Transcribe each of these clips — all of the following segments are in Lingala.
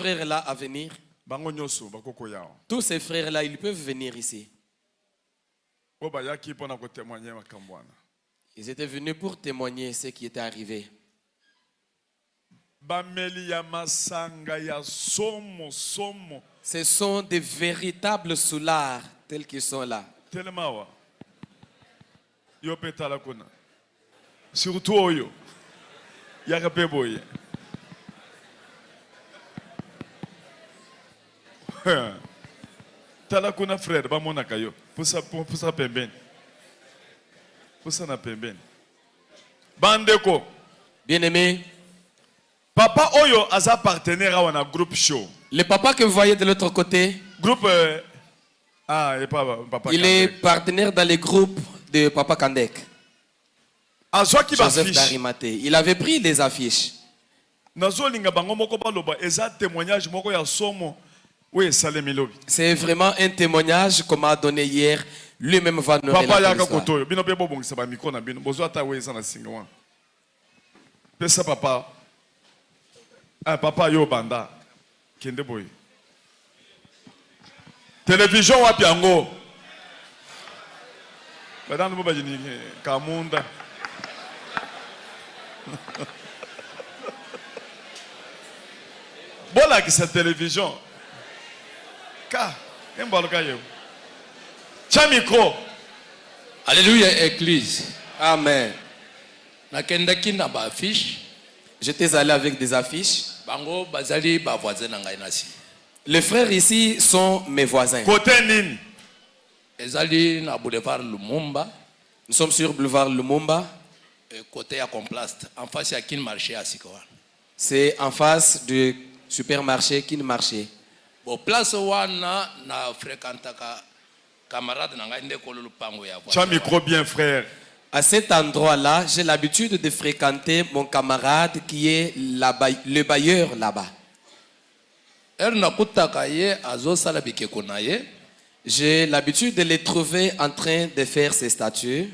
frères-là à venir. Tous ces frères-là, ils peuvent venir ici. Ils étaient venus pour témoigner ce qui était arrivé. Ce sont des véritables soulards tels qu'ils sont là. Surtout Oyo. Yakapeboye. Talakuna frère, ba mona kayo. Pusa pembeni. Pusa na pembeni. Bandeko. Bien-aimé. Papa Oyo aza partenaire à un groupe show. Le papa que vous voyez de l'autre côté. Groupe et papa il est partenaire dans les groupes de Papa Kandek. Joseph Darimate. Il avait pris des affiches. C'est vraiment un témoignage qu'on m'a donné hier. Lui-même va nous relater l'histoire. Papa yo banda. Kende boy. Télévision wapi yango. Badana mo bajini kamunda. Bola ki sa télévision. Ka, embalo kayo. Chamiko. Alléluia église. Amen. Na kendaki na ba affiche. J'étais allé avec des affiches. Bango bazali ba voisin na ngai nasi. Les frères ici sont mes voisins. Côté nini. Ezali na boulevard Lumumba. Nous sommes sur boulevard Lumumba. Côté à Complast, en face à Kin Marché à Sikoa. C'est en face du supermarché Kin Marché. Bon place wana na fréquentaka camarade na ngai ndeko lupango ya voisin. Tu as micro bien frère. À cet endroit-là, j'ai l'habitude de fréquenter mon camarade qui est le bailleur là-bas. J'ai l'habitude de les trouver en train de faire ces statues.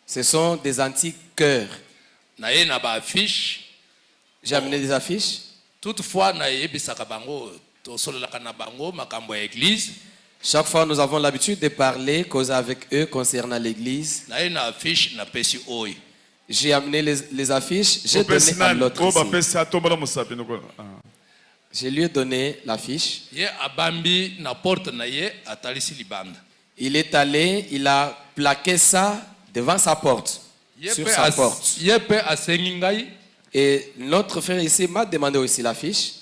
Ce sont des antiques cœurs. J'ai amené des affiches. Toutefois, chaque fois, nous avons l'habitude de parler, causer avec eux concernant l'église. J'ai amené les affiches, j'ai donné à l'autre ici. Je lui ai donné l'affiche. Il est allé, il a plaqué ça devant sa porte, sur sa porte. Et notre frère ici m'a demandé aussi l'affiche.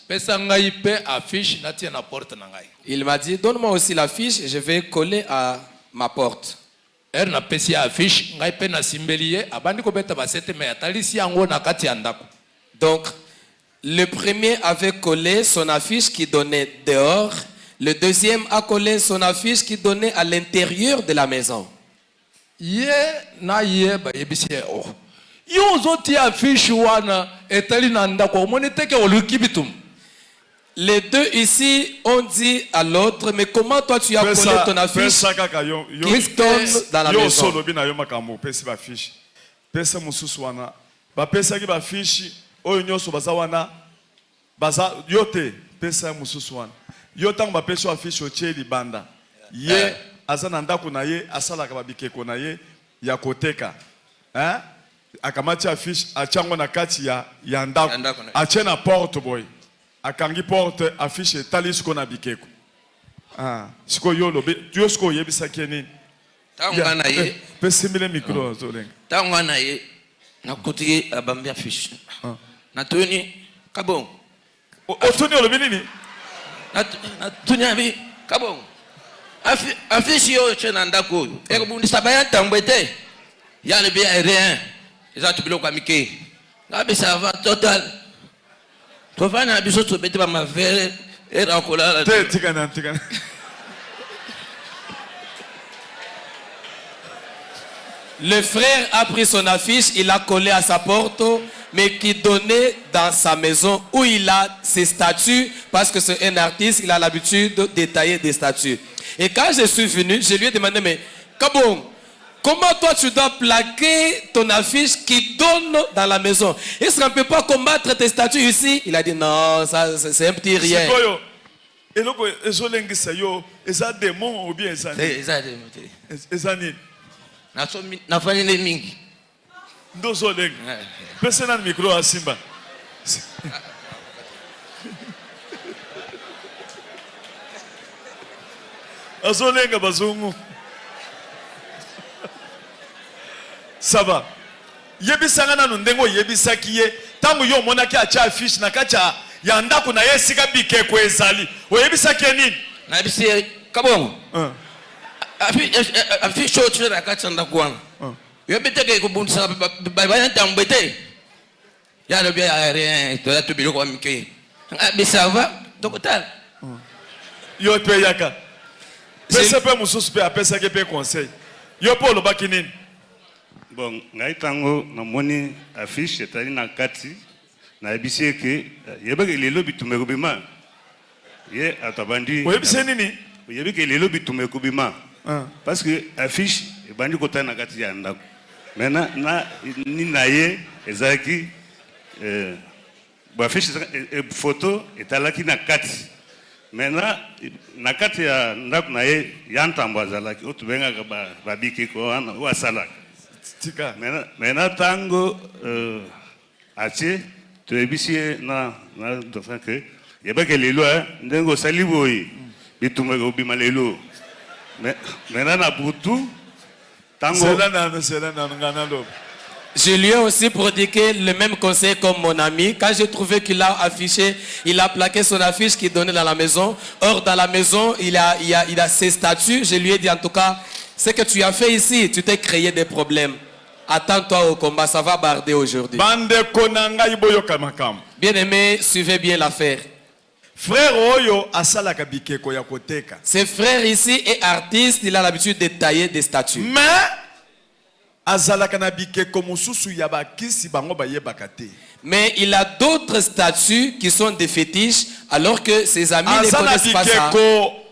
Il m'a dit, donne-moi aussi l'affiche, je vais coller à ma porte. Donc, le premier avait collé son affiche qui donnait dehors. Le deuxième a collé son affiche qui donnait à l'intérieur de la maison. Les deux ici ont dit à l'autre, mais comment toi tu as collé ton affiche qui donne dans la maison? Akamati affiche achango na kati ya ndako achena porte boy akangi porte affiche talis ko na bikeko siko yolo yo siko yebisa kenini tanga na ye pesimile micro zolenga tanga na ye na koti abambi affiche na tuni kabon otuni olobi nini na tuni abi kabon affiche yo chena ndako e bundisa bayanta mbete ya le bien rien. Ça va total. Tu vas na biso to bete ba ma vere et rakola. Tikana. Le frère a pris son affiche, il a collé à sa porte, mais qui donnait dans sa maison où il a ses statues, parce que c'est un artiste, il a l'habitude de détailler des statues. Et quand je suis venu, je lui ai demandé, mais Kabong, Comment toi tu dois plaquer ton affiche qui donne dans la maison? Est-ce qu'on ne peut pas combattre tes statues ici? Il a dit non, ça c'est un petit rien. Et donc, ils ont des démons ou bien ils ont des mingi. Ndozoleng. Personne n'a le micro à Simba. Azolenga bazungu. Ça va. Yebisanga na ndengo yebisaki ye. Tangu yo monaki acha affiche na kacha ya ndako na yesika bikeko ezali. Oyebisaki nini? Na bisi kabongo. Affiche otu na kacha ndako wana. Yobiteke kubundisa ba tambete. Ya le bien rien, to la tubilo kwa mike. Bisava dokotala. Yo pe yaka. Pesa pe mususu pe apesa ke pe conseil. Yo polo bakinini. Bon, ngai tango na moni affiche etali na kati na ebisi ke yebeke lelo bitumeko bima ye atabandi oyebise nini yebeke lelo bitumeko bima parce que affiche ebandi kota na kati ya ndako mena na ni na ye ezaki bo affiche photo etalaki na kati mena na kati ya ndako na ye yantambo azalaki otubengaka babiki ko wana o asalaka Maintenant, tango ache tu ebisi na dafa que yebeke lelo ndengo saliboyi bitumeko bima lelo maintenant na butu tango je lui ai aussi prodigué le même conseil comme mon ami. Quand j'ai trouvé qu'il a affiché, il a plaqué son affiche qui donnait dans la maison. Or, dans la maison, il a ses statuts. Je lui ai dit en tout cas, ce que tu as fait ici, tu t'es créé des problèmes. Attends-toi au combat, ça va barder aujourd'hui. Bien aimé, suivez bien l'affaire. Frère Oyo asalaka bikeko ya koteka. Ce frère ici est artiste, il a l'habitude de tailler des statues. Mais azalaka na bikeko mususu ya bakisi bango bayebaka te. Mais il a d'autres statues qui sont des fétiches alors que ses amis ne connaissent pas ça.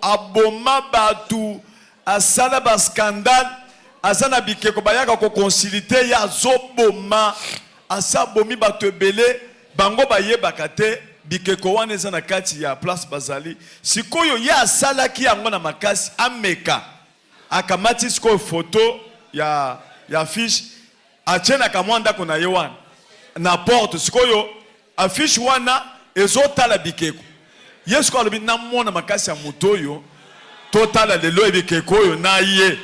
Aboma batu asala ba scandale. Azana bikeko bayaka ko concilité ya zoboma asa bomi batebele bango baye bakate bikeko wana ezana kati ya place bazali sikoyo ya asala ki yango na makasi ameka akamati sikoyo photo ya affiche achena kamwanda kuna yewana na porte sikoyo affiche wana ezotala bikeko yesu ko alobi na mona makasi ya mutoyo totala lelo bikeko yo na ye.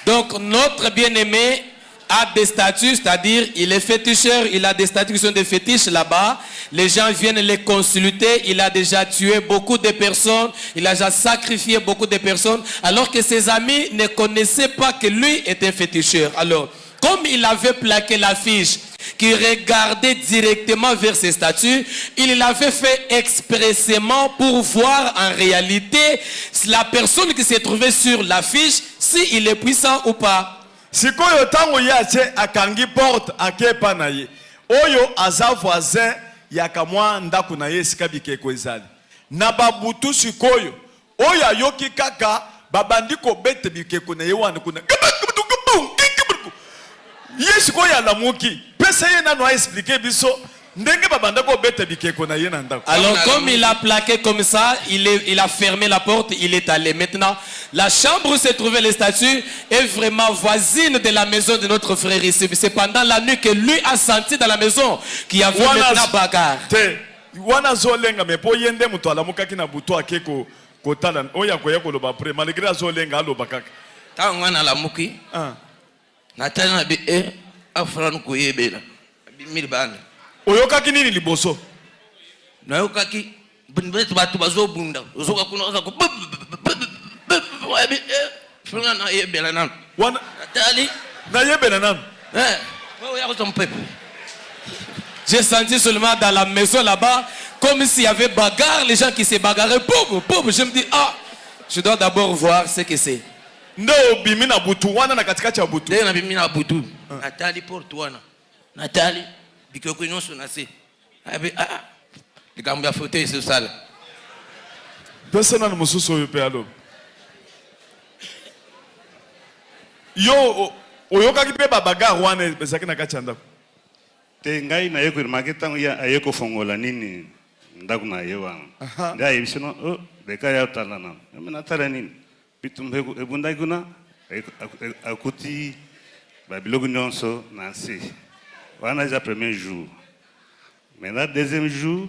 Donc notre bien-aimé a des statues, c'est-à-dire il est féticheur, il a des statues qui sont des fétiches là-bas. Les gens viennent les consulter, il a déjà tué beaucoup de personnes, il a déjà sacrifié beaucoup de personnes, alors que ses amis ne connaissaient pas que lui était féticheur. Alors, comme il avait plaqué l'affiche qui regardait directement vers ses statues, il l'avait fait expressément pour voir en réalité la personne qui s'est trouvée sur l'affiche, s'il est puissant ou pas. Si koyo tango yache akangi porte akepa na ye. Oyo aza voisin ya kamwa ndaku na ye sika bikeko ezali. Na babutu sikoyo. Oyo ayoki kaka babandi ko bete bikeko na ye wana kuna. Yesu ko ya lamuki pesa ye na no expliquer biso ndenge babanda ko bete bikeko na ye na ndako. Alors comme il a plaqué comme ça, il a fermé la porte, il est allé. Maintenant, la chambre où se trouvaient les statues est vraiment voisine de la maison de notre frère ici. C'est pendant la nuit que lui a senti dans la maison qu'il y avait maintenant bagarre. Wana zolenga me po yende muto alamuka kina buto akeko kotala oya ko yako loba pre malgré azolenga aloba kaka. Ta ngwana lamuki. Natana bi afran ko yebela. Bi milbana. Oyokaki nini liboso? Na yokaki binbetu batu bazobunda. Uzoka kuna ko franga na yebela nan. Wana tali na yebela nan. J'ai senti seulement dans la maison là-bas comme s'il y avait bagarre, les gens qui se bagarraient. Je me dis je dois d'abord voir ce que c'est. Ndo bimina butu wana na katikati ya butu. Ndio na bimina butu. Natali porte wana. Natali bikoko nyonso na se. Abi likambia fauteuil sur salle. Personne ne mususu yo pe alo. yo oyokaki pe babagar wana ezalaki na kati ya ndako te ngai na ye koremarke ntango ye aye kofongola nini ndako na ye wana nde ayebisi no o leka ya otala na me natala nini bitumba ebundaki kuna akuti babiloko nyonso na nse wana eza premier jour maintenant deuxième jour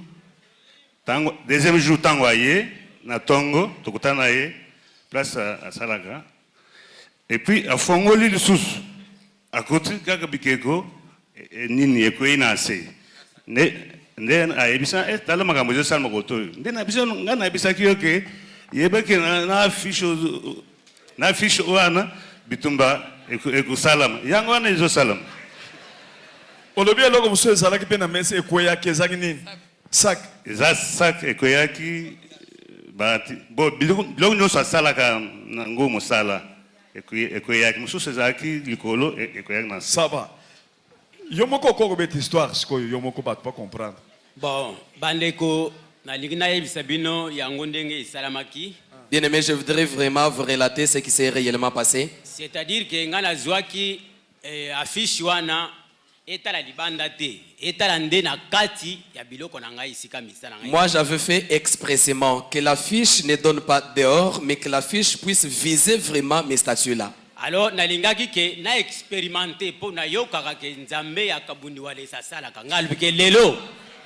ntango aye na tongo tokutana na ye place asalaka et puis afongoli lisusu akuti kaka bikeko nini ekwei na nse nde ayebisa tala makambo ezosalama koto oyo nde ngai nayebisaki yo ke yebeke na fiche wana bitumba ekosalama yango wana ezosalama olobi eloko mosusu ezalaki mpe na mesa ekweyaki ezalaki nini sak eza sak ekweyaki biloko nyonso asalaka nango mosala ekweyaki mosusu ezalaki likolo ekweyaki na ça va yo moko okokobeta histoire sikoyo yo moko bato pa comprendre bon bandeko nalingi nayebisa bino yango ndenge esalamaki. Bien-aimé, je voudrais vraiment vous relater ce qui s'est réellement passé. C'est-à-dire que nga nazwaki affiche wana etala libanda te etala nde na kati ya biloko na ngai isika misala ngai. Moi, j'avais fait expressément que l'affiche ne donne pas dehors, mais que l'affiche puisse viser vraiment mes statuts là. Alors nalingaki ke na expérimenter po na yokaka ke nzambe ya kabundi wale sasalaka ngalbi ke lelo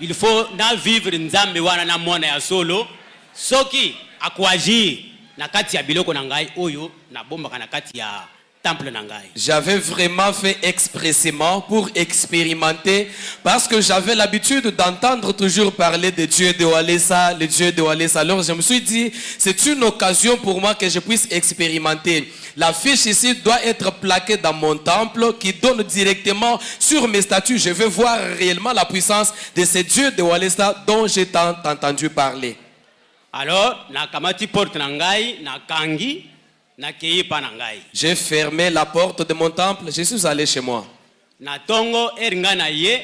il faut na vivre nzambe wana na mwana ya solo soki akwagir na kati ya biloko na ngai oyo na bombaka na kati ya temple na ngai. J'avais vraiment fait expressément pour expérimenter parce que j'avais l'habitude d'entendre toujours parler de Dieu de Walesa, le Dieu de Walesa. Alors je me suis dit, c'est une occasion pour moi que je puisse expérimenter. La fiche ici doit être plaquée dans mon temple qui donne directement sur mes statues. Je vais voir réellement la puissance de ce Dieu de Walesa dont j'ai tant entendu parler. Alors, na kamati porte na ngai, na kangi, na kei pa na ngai. J'ai fermé la porte de mon temple, je suis allé chez moi. Na tongo eringa na ye.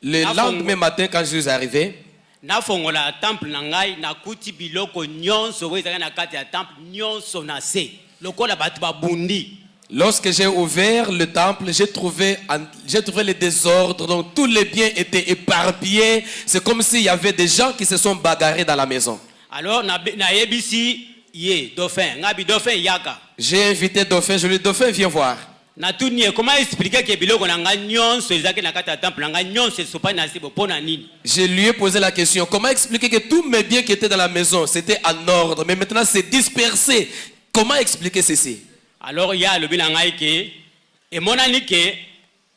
Le lendemain matin, quand je suis arrivé, na fongola temple na ngai, na kuti biloko nyonso wezaka na kati ya temple nyonso na se. Lokola batu ba bundi. Lorsque j'ai ouvert le temple, j'ai trouvé le désordre, donc tous les biens étaient éparpillés. C'est comme s'il y avait des gens qui se sont bagarrés dans la maison. Alors, na yebisi ye dauphin, ngabi dauphin yaka. J'ai invité dauphin, je lui ai dit dauphin, viens voir. Na tuni comment expliquer que biloko na nga nyonso ezaki na kati ya temple na nga nyonso sopa na sibo pona nini? Je lui ai posé la question, comment expliquer que tous mes biens qui étaient dans la maison, c'était en ordre, mais maintenant c'est dispersé. Comment expliquer ceci? Alors il y a le bilan ke et monani ke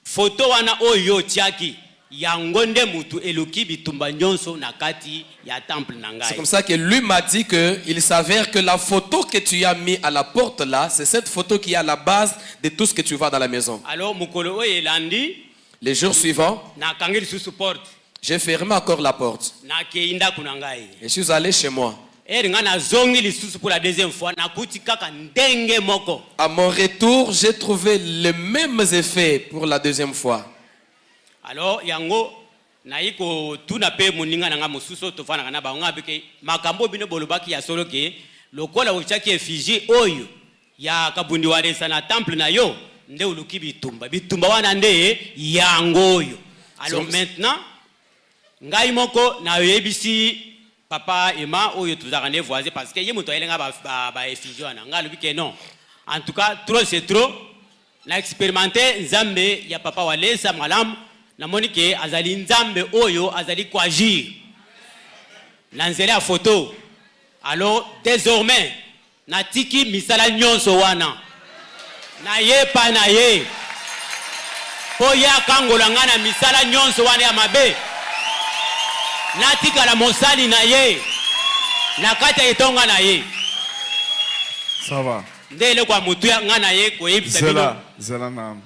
photo wana oyo tiaki yangonde mutu eluki bitumba nyonso na kati ya temple na ngai. C'est comme ça que lui m'a dit que il s'avère que la photo que tu as mis à la porte là, c'est cette photo qui est à la base de tout ce que tu vois dans la maison. Alors mukolo oyo elandi les jours suivants, na kangeli susu porte. J'ai fermé encore la porte. Na keinda kuna ngai. Je suis allé chez moi. Pour la deuxième fois, à mon retour, j'ai trouvé les mêmes effets pour la deuxième fois. Alors, yango naiko tuna pe muninga nanga mususo tofana kana ba ngabe ke makambo bino bolobaki ya solo ke lokola uchaki efiji oyo ya kabundi walesa na temple na yo nde uluki bitumba wana nde yango oyo. Alors maintenant ngai moko na yebisi papa Emma oyo tuzaka ne voisin parce que ye moto elenga ba effusion na ngalo bike non. En tout cas trop c'est trop. Na expérimenté nzambe ya papa walesa malam na monike azali nzambe oyo azali kwagir. Lanzela photo. Alors désormais na tiki misala nyonso wana. Na ye pa na ye. Po ya kangola ngana misala nyonso wana ya mabe. Natika la mosali na ye na kata etonga na ye. Ça va. Ndele kwa mutu ya ngana ye ko yebisa bino. Zela na.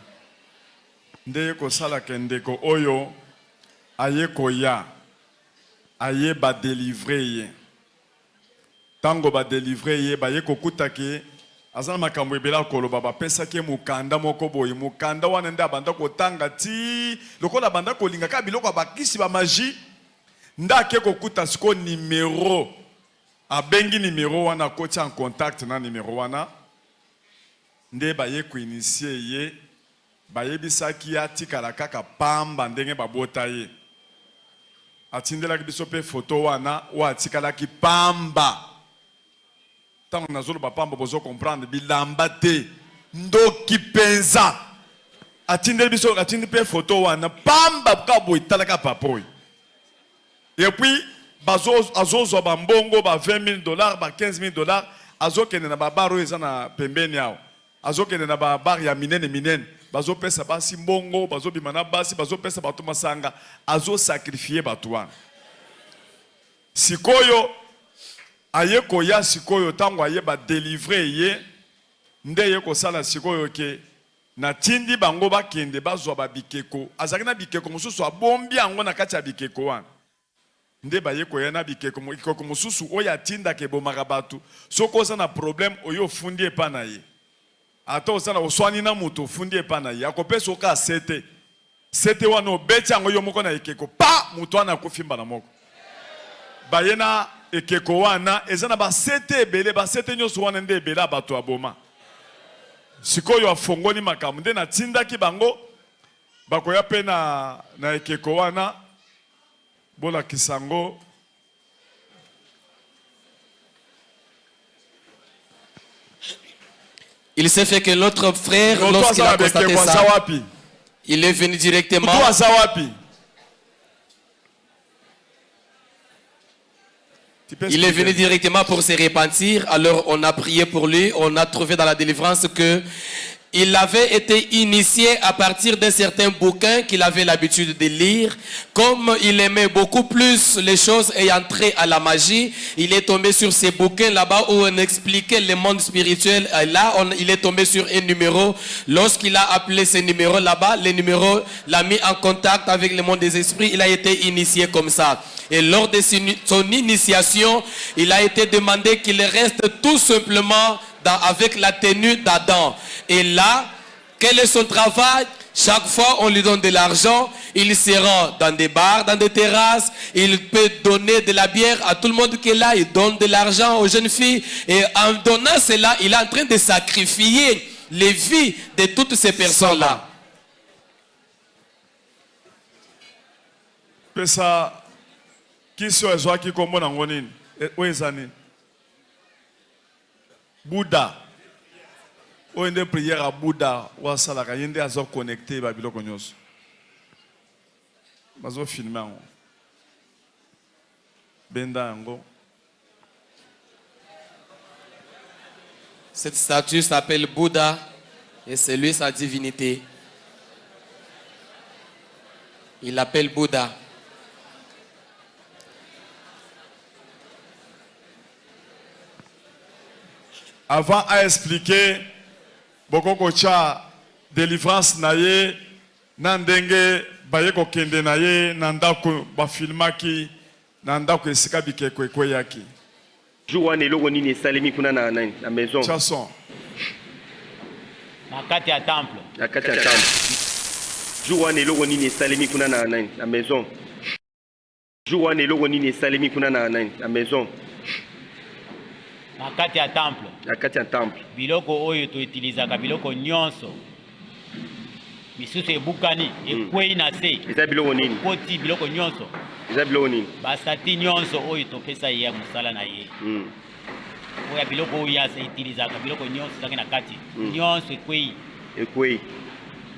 Ndeye ko sala kendeko oyo aye ko ya. Aye ba délivrer ye. Tango ba délivrer ye ba ye ko kutaki azana makambo ebela koloba ba pesa ke mukanda moko boye mukanda wana nda banda ko tanga ti lokola banda ko linga ka biloko bakisi ba magie. Ndake kokuta siko numéro abengi numéro wana kocha en contact na numéro wana nde baye koinitie ye bayebisaki atikala kaka pamba ndenge babota ye atindelaki biso mpe foto wana oyo atikalaki pamba ntango nazoloba pamba bozo comprendre bilamba te ndoki mpenza atindeli biso atindi mpe foto wana pamba ka boye talaka papa oyo epuis azozwa bambongo ba $20,000 ba $15,000 azokende na babar oyo eza na pembeni awo azokende na babar ya minene bazopesa basi mbongo bazobima na basi bazopesa bato masanga azosakrifie bato wana sikoyo aye koya sikoyo ntango aye badelivre ye nde ye kosala sikoyo ke natindi bango bakende bazwa babikeko azalaki na bikeko mosusu abombi yango na kati ya bikeko wana nde baye koya na bikeko mosusu oyo atindaka ebomaka bato soki oza na problème oyo ofundi epa na ye ata oza na oswani na moto ofundi epa na ye akopesa oka sete wana obeti yango yo moko na ekeko pa moto wana akufi mbala moko baye na ekeko wana eza na basete ebele basete nyonso wana nde ebele ya bato aboma sikoyo afongoli makambo nde natindaki bango bakoya mpe na ekeko wana bolakisa ngo Il s'est fait que l'autre frère, lorsqu'il a constaté ça, il est venu directement. Il est venu directement pour se repentir. Alors on a prié pour lui. On a trouvé dans la délivrance que il avait été initié à partir d'un certain bouquin qu'il avait l'habitude de lire. Comme il aimait beaucoup plus les choses ayant trait à la magie, il est tombé sur ces bouquins là-bas où on expliquait le monde spirituel. Et là, il est tombé sur un numéro. Lorsqu'il a appelé ce numéro là-bas, le numéro l'a mis en contact avec le monde des esprits. Il a été initié comme ça. Et lors de son initiation, il a été demandé qu'il reste tout simplement avec la tenue d'Adam. Et là, quel est son travail? Chaque fois, on lui donne de l'argent. Il se rend dans des bars, dans des terrasses. Il peut donner de la bière à tout le monde qui est là. Il donne de l'argent aux jeunes filles. Et en donnant cela, il est en train de sacrifier les vies de toutes ces personnes-là. Pesa, qui soit joie qui comme on où est Bouddha. Ou une prière à Bouddha ou à Salaka, yende azo connecté babilo konyos. Bazo filmer on. Benda ngo. Cette statue s'appelle Bouddha et c'est lui sa divinité. Il l'appelle Bouddha. Avant à expliquer beaucoup kocha délivrance naye nandenge baye ko kende naye nandako ba filmaki nandako esika bikeko ekoyaki Jouane logo nini salimi kuna na maison chanson na kati ya temple Jouane logo nini salimi kuna na maison Jouane logo nini salimi kuna na maison na kati ya temple biloko oyo to utilizaka biloko nyonso misusu ebukani ekwei na se eza biloko nini poti biloko nyonso eza biloko nini basati nyonso oyo topesa ye ya mosala na ye oyo biloko oyo ya utilizaka biloko nyonso ezaki na kati nyonso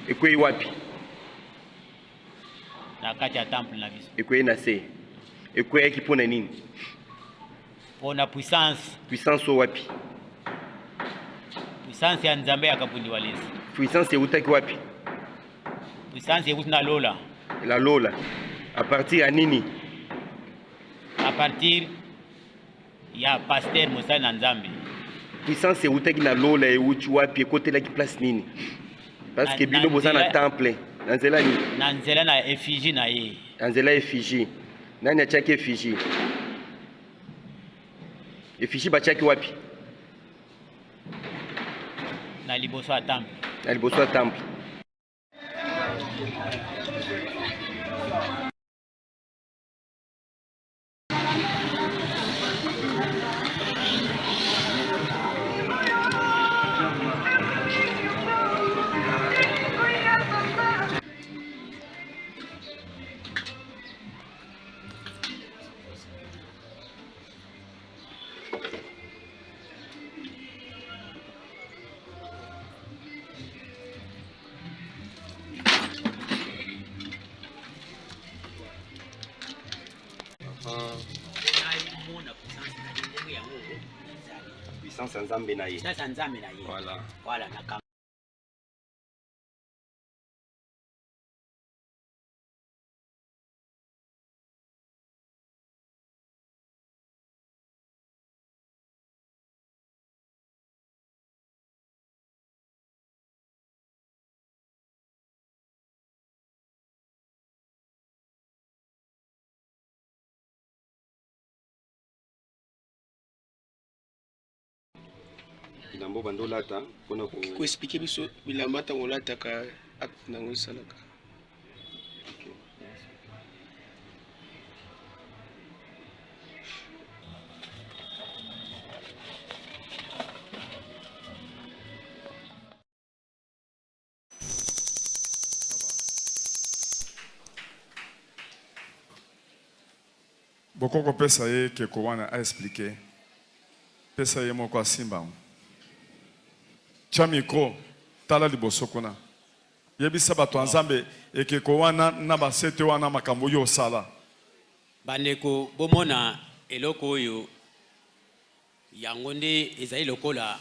ekwei wapi na kati ya temple na biso ekwei na se ekweyaki mpona nini pona puissance o wapi puissance ya nzambe akapundi walezi puissance eutaki wapi puissance ekuti na lola la lola à partir ya nini à partir ya pasteur mosali na nzambe puissance eutaki na lola euti wapi ekotelaki place nini parce que bino boza na temple na nzela nini na nzela na effigie na ye na nzela effigie nani atiaki effigie effigie batiaki wapi na liboso ya temple Puissance en Zambé na ye. Voilà. Voilà. Bilambo bandolata pona ko expliquer biso bilamba ta ngolata ka acte nango salaka. Bokoko pesa ye keko wana a expliqué. Pesa ye moko asimba. Tia micro tala liboso kuna. Yebisa bato nzambe ekeko wana na basete wana makambo yo sala. Bandeko bomona eloko oyo yango nde ezali lokola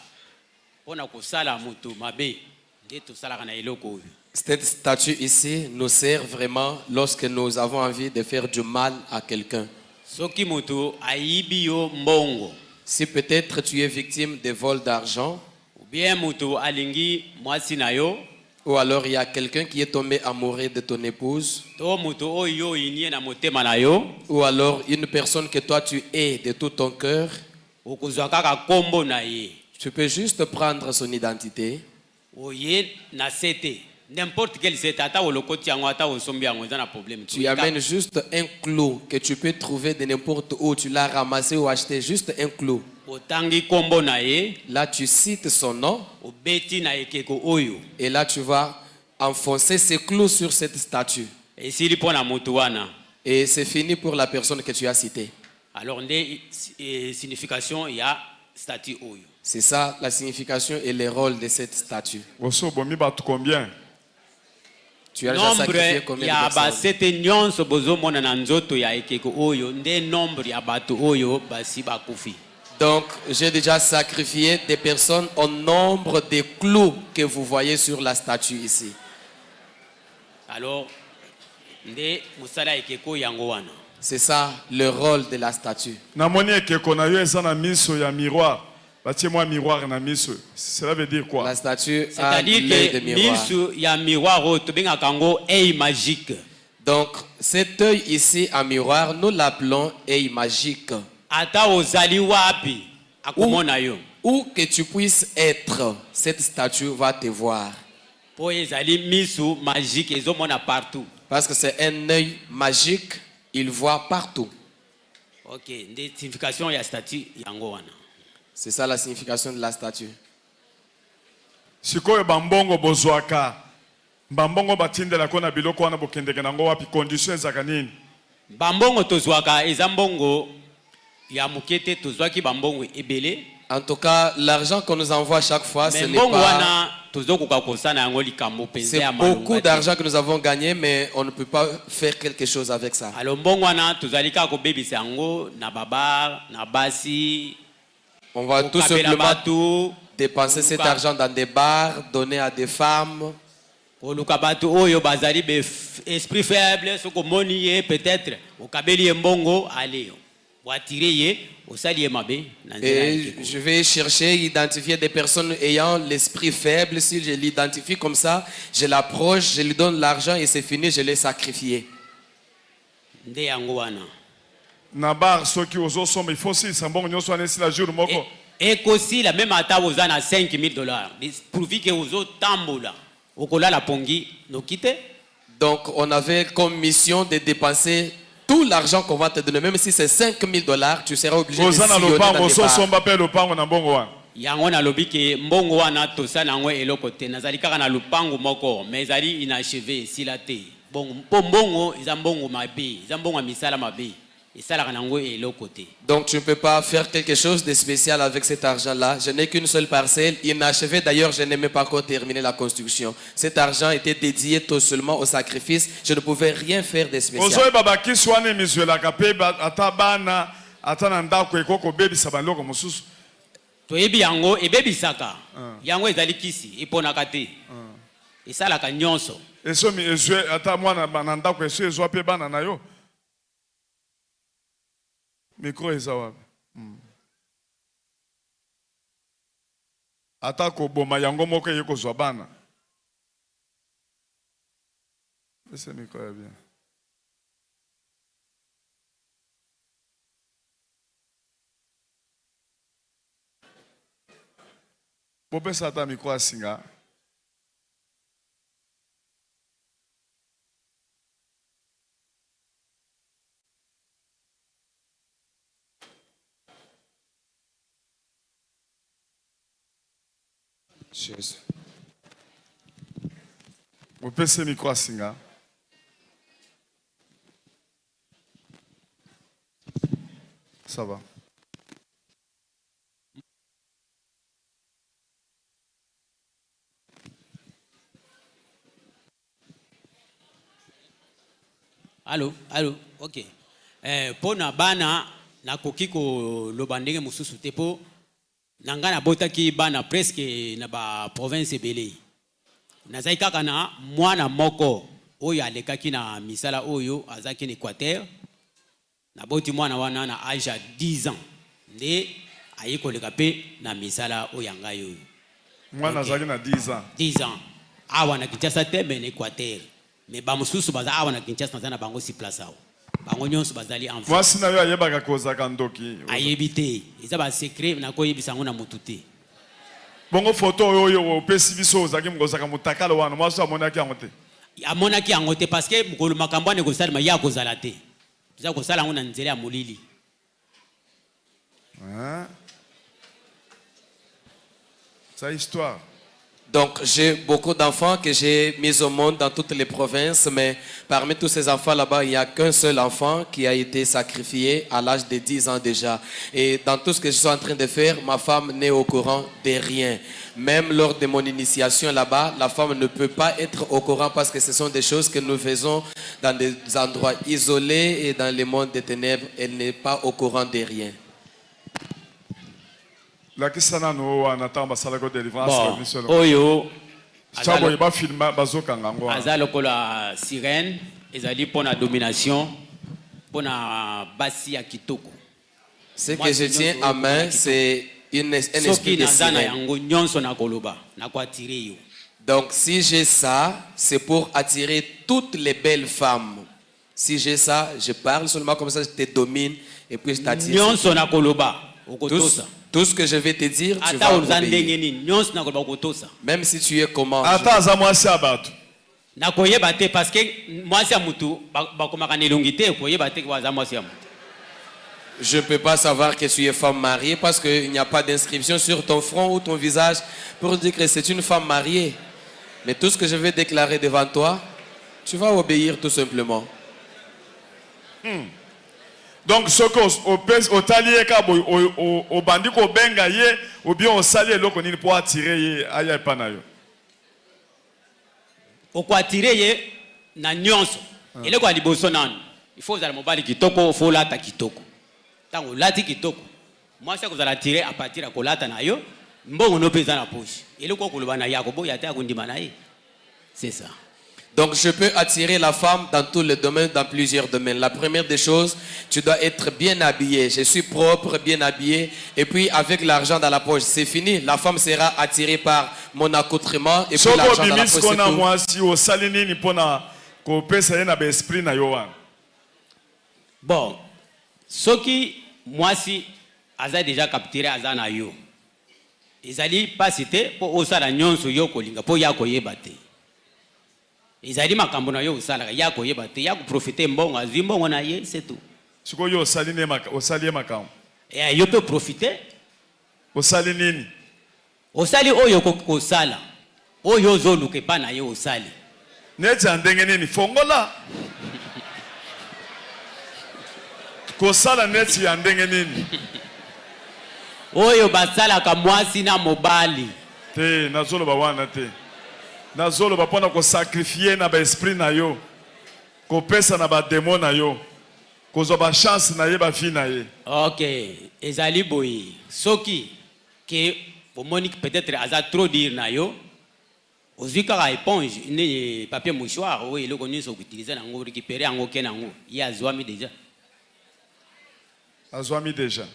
pona kosala mutu mabe nde tosalaka na eloko oyo. Cette statue ici nous sert vraiment lorsque nous avons envie de faire du mal à quelqu'un. Soki mutu ayibi yo mbongo. Si peut-être tu es victime de vol d'argent, Ou bien mutu alingi mwasi na yo. ou alors il y a quelqu'un qui est tombé amoureux de ton épouse, To mutu oyo inie na motema na yo. ou alors une personne que toi tu es de tout ton cœur, Okozwa kaka kombo na ye. tu peux juste prendre son identité. Oye na sete. N'importe quel sete ata olokoti yango ata osombi yango eza na problème. Tu amènes juste un clou que tu peux trouver de n'importe où, tu l'as ramassé ou acheté, juste un clou. Otangi kombo na ye. Là tu cites son nom Obeti na ekeko oyo. et là tu vas enfoncer ce clou sur cette statue. Esili pona mutu wana. Et c'est fini pour la personne que tu as citée. Alors nde signification ya statut oyo. C'est ça la signification et le rôle de cette statue. Oso bomi bato combien? Tu as déjà sacrifié Nombre combien ya de personnes? basete nyonso bozomona na nzoto ya ekeko oyo nde nombre ya bato oyo basi bakufi. Donc, j'ai déjà sacrifié des personnes au nombre de clous que vous voyez sur la statue ici. Alors nde musala ekeko yango wana. C'est ça le rôle de la statue. Namoni ekeko na yo eza na miso ya miroir. Batie moi miroir na miso. Cela veut dire quoi? La statue a C'est-à-dire l'œil de que miroir. misu ya miroir oyo tobengaka yango œil magique. Donc, cet œil ici en miroir, nous l'appelons œil magique. Ata ozali wapi akomona yo. Où que tu puisses être, cette statue va te voir. Po ezali misu magique ezomona partout. Parce que c'est un œil magique, il voit partout. Ok, nde signification ya statut yango wana. C'est ça la signification de la statue. Sikoyo bambongo bozwaka. Bambongo batindela kona biloko wana bokendeke nango wapi condition ezaka nini? Bambongo tozwaka eza mbongo ya mukete tozwaki bambongo ebele. En tout cas, l'argent qu'on nous envoie chaque fois, ce Mais n'est mbongo pas... wana tozokoka kosana yango likambo penza C'est ya beaucoup malunga. d'argent que nous avons gagné, mais on ne peut pas faire quelque chose avec ça. Alors mbongo wana tozali kaka kobebisa yango na babar na basi. On va tout Kokapela simplement bato. dépenser cet argent dans des bars, donner à des femmes. Koluka bato oyo bazali be esprit faible soko moni ye peut-être okabeli ye mbongo ale o attirer ye osali ye mabe na nzela Et yeke. je vais chercher, identifier des personnes ayant l'esprit faible. Si je l'identifie comme ça, je l'approche, je lui donne l'argent et c'est fini, je l'ai sacrifié. Nde yango wana. Na bar soki ozosomba il faut si sambongo nyonso wana esila jour moko. Ekosila même ata oza na $5,000 pourvu que ozotambola okolala pongi nokite. Donc, on avait comme mission de dépenser tout l'argent qu'on va te donner. Même si c'est $5,000, tu seras obligé de Ozana sillonner lopango dans des bars. ososomba pe lopango na mbongo wana. Yango nalobi ke mbongo wana tosala yango eloko te nazali kaka na lupango moko mais ezali inachevé esila te. Bon, mpo mbongo eza mbongo mabe eza mbongo ya misala mabe. esalaka nango eloko te. Donc tu ne peux pas faire quelque chose de spécial avec cet argent-là. Je n'ai qu'une seule parcelle, inachevé. D'ailleurs, je n'ai même pas encore terminé la construction. Cet argent était dédié tout seulement au sacrifice. Je ne pouvais rien faire de spécial. Toyebi yango ebebisaka. Yango ezali kisi eponaka te. Esalaka nyonso. Esomi ezwe ata mwana bananda ko eso ezwa pe bana na yo. Micro ezawa. Ata ko boma yango moko yeko zwa bana. Ese micro ya bien. Pope sata micro asinga. Jésus. Vous pouvez se micro à Singa. Ça va. Allô, ok. Pona bana na koki ko lobandenge mususu te po nanga na botaki bana presque na ba province ebele. Nazai kaka na mwana moko oyo alekaki na misala oyo azaki na Équateur. Na boti mwana wana na âge ya 10 ans. Nde ayi koleka pe na misala oyo ngai oyo. Mwana azaki na 10 ans. 10 ans. Awa na Kinshasa te mais na Équateur. Mais ba mususu baza awa na Kinshasa na bango si place awa. Bango nyonso bazali enfant. Moi sina yo ayebaka kozaka ndoki. Ayebite. Eza ba secret na koyebisa ngo na mutu te. Bongo photo oyo opesi biso ozaki mkozaka mutakalo wana moi so amonaki yango te. Amonaki yango te parce que mukolo makambo ne kosalima ya kozala te. Tuza kosala ngo na nzela ya molili. Hein? C'est histoire. Donc j'ai beaucoup d'enfants que j'ai mis au monde dans toutes les provinces, mais parmi tous ces enfants là-bas, il n'y a qu'un seul enfant qui a été sacrifié à l'âge de 10 ans déjà. Et dans tout ce que je suis en train de faire, ma femme n'est au courant de rien. Même lors de mon initiation là-bas, la femme ne peut pas être au courant parce que ce sont des choses que nous faisons dans des endroits isolés et dans le monde des ténèbres. Elle n'est pas au courant de rien. La kisana no wana tamba salako délivrance bon, oyo chabo yeba filma bazoka ngango azalo kola sirène ezali pona domination pona basi ya kitoko. Ce que je tiens à main, c'est un esprit de sirène. yango nyonso na koloba na ko attirer yo. Donc si j'ai ça, c'est pour attirer toutes les belles femmes. Si j'ai ça, je parle seulement comme ça, je te domine et puis je t'attire. Nyonso na koloba okotosa. Tout ce que je vais te dire, tu vas obéir. Même si tu es comment. parce que moi c'est mutu je ne peux pas savoir que tu es femme mariée parce qu'il n'y a pas d'inscription sur ton front ou ton visage pour dire que c'est une femme mariée. Mais tout ce que je vais déclarer devant toi, tu vas obéir tout simplement. Donc ce que au talier ka au bandi ko benga ye ou bien au salier loko ni pour attirer ye aya panayo. Au ko attirer ye na nyonso. Ele ko liboso nanu. Il faut za mobali kitoko, faut lata kitoko. Tango lati kitoko. Moi ça ko za attirer à partir ya ko lata na yo, mbongo no pesa na poche. Ele ko koloba na yako bo yata ko ndima na ye. C'est ça. Donc je peux attirer la femme dans tous les domaines, dans plusieurs domaines. La première des choses, tu dois être bien habillé. Je suis propre, bien habillé. Et puis avec l'argent dans la poche, c'est fini. La femme sera attirée par mon accoutrement et puis l'argent dans la poche, c'est tout. Bon, ce qui, moi si, aza déjà capturé aza na yo. Ezali pas cité pour osala nyonso yo kolinga pour ya koyebate. Izali makambo na yo usala ya koyeba te ya ko profiter mbongo azwi mbongo na ye c'est tout. Siko yo osali makambo. Yo peut profiter. Osali nini? Osali oyo ko sala. Oyo zoluke pa na ye osali. Neti andenge nini fongola? kosala neti ya ndenge nini? Oyo basalaka mwasi na mobali. Te nazoloba wana te. Nazoloba pona ko sacrifier na ba esprit na yo. Ko pesa na ba démon na yo. Ko ba chance na ye ba vie na ye. OK, ezali boyi. Soki que Monique peut-être aza trop dire na yo. Ozika éponge, ne papier mouchoir, oui, le connu so utiliser nango récupérer en aucun nango. Il a zoami déjà. Azwami déjà.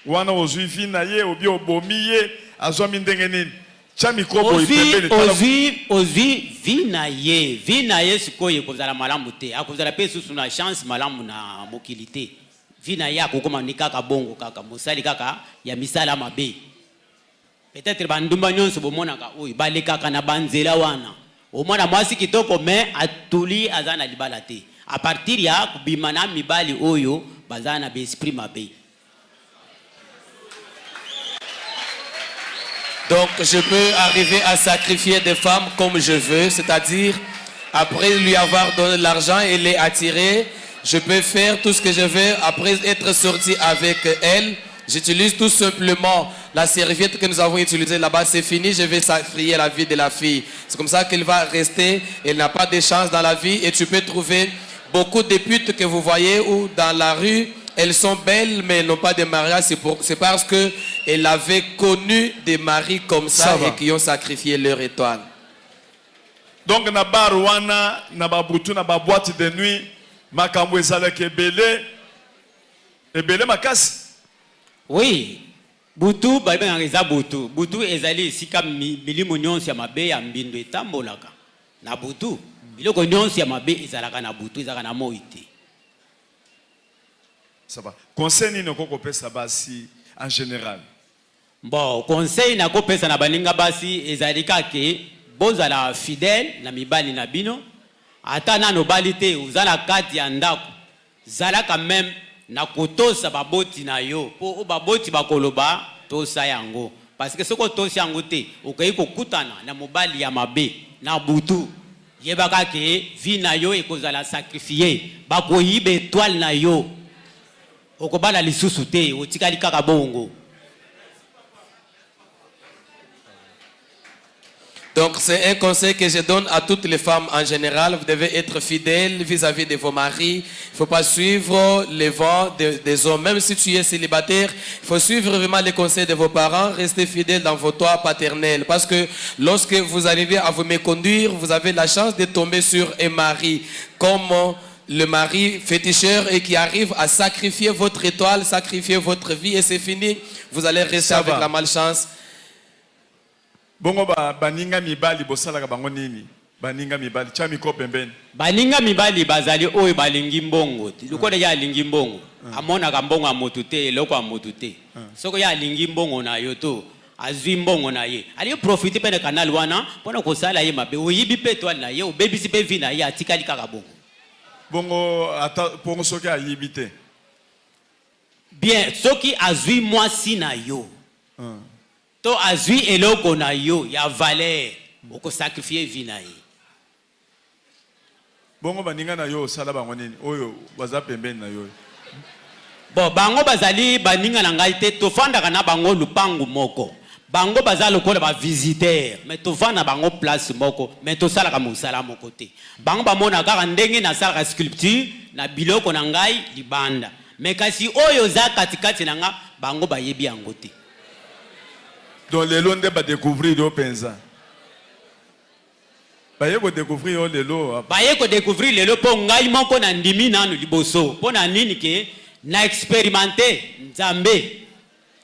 Wana ozwi vi na ye obi obomi ye azwami ndenge nini? Tia micro boyi pembeni tala. Ozwi vi na ye sikoye kozala malamu te. Akozala pe susu na chance malamu na mokilité. Vi na ye akokoma ni kaka bongo kaka mosali kaka ya misala mabe. Peut-être bandumba nyonso bomonaka oyi bale kaka na banzela wana. Omona mwasi kitoko mais atuli azana libala te. À partir ya kubimana mibali oyo bazana be esprit mabe. Donc je peux arriver à sacrifier des femmes comme je veux, c'est-à-dire après lui avoir donné l'argent et les attirer, je peux faire tout ce que je veux après être sorti avec elle. J'utilise tout simplement la serviette que nous avons utilisée là-bas, c'est fini, je vais sacrifier la vie de la fille. C'est comme ça qu'elle va rester, elle n'a pas de chance dans la vie et tu peux trouver beaucoup de putes que vous voyez ou dans la rue, elles sont belles mais elles n'ont pas de mariage, c'est parce qu'elles avaient connu des maris comme ça et qui ont sacrifié leur étoile. Donc na bar wana, na babutu, na boîte de nuit, makambo ezalaki ebele makasi. Oui, butu baibanga eza butu. Butu ezali sika milimo nyonso ya mabe ya mbindo etambolaka. Na butu, biloko nyonso ya mabe ezalaka na butu, ezalaka na moi te. Ça va. Conseil nini okopesa basi en général? Bon, conseil na kopesa na baninga basi ezali kake bozala fidèle na mibali na bino. Ata nano bali te uzala kati ya ndako. Zala quand même na kotosa baboti na yo. Po baboti bakoloba tosa yango. Parce que soko tosa yango te, okayi kokutana na mobali ya mabe na butu. Yebaka ke vi na yo ekozala sacrifier. Bakoyiba étoile na yo. Okobala lisusu te, otikali kaka bongo. Donc c'est un conseil que je donne à toutes les femmes en général. Vous devez être fidèles vis-à-vis de vos maris. Il ne faut pas suivre les vents des hommes. Même si tu es célibataire, il faut suivre vraiment les conseils de vos parents. Restez fidèles dans vos toits paternels. Parce que lorsque vous arrivez à vous méconduire, vous avez la chance de tomber sur un mari comme le mari féticheur et qui arrive à sacrifier votre étoile, sacrifier votre vie et c'est fini. Vous allez rester avec la malchance. Bongo baninga mibali bosalaka bango nini? Baninga mibali tia miko pembeni. Baninga mibali bazali oyo balingi mbongo. Lukola ya lingi mbongo. Amona ka mbongo amotu te, eloko amotu te. Soko ya lingi mbongo na yo to, azwi mbongo na ye. Ali profiter pe na canal wana, pona kosala ye mabe. Oyibi pe étoile na ye, obebisi pe vi na ye atikali kaka bongo. Bongo ata pongo soki ayibi te. Bien, soki azwi mwasi na yo. To azwi eloko na yo ya valeur oko sacrifier vie na ye. Bongo baninga na yo sala bango nini? Oyo baza pembeni na yo. Bon, bango bazali baninga na ngai te tofandaka na bango lupangu moko. Bango bazali lokola ba visiteur, mais tovanda bango place moko, mais tosala ka mosala moko te. Bango bamona kaka ndenge na sala sculpture na biloko na ngai libanda. Mais kasi oyo za katikati na nga bango bayebi yango te. Donc les londe ba découvrir yo penza. Baye ko découvrir yo lelo. Baye ko découvrir lelo po ngai moko na ndimi nanu liboso. Po na nini ke na expérimenter Nzambe.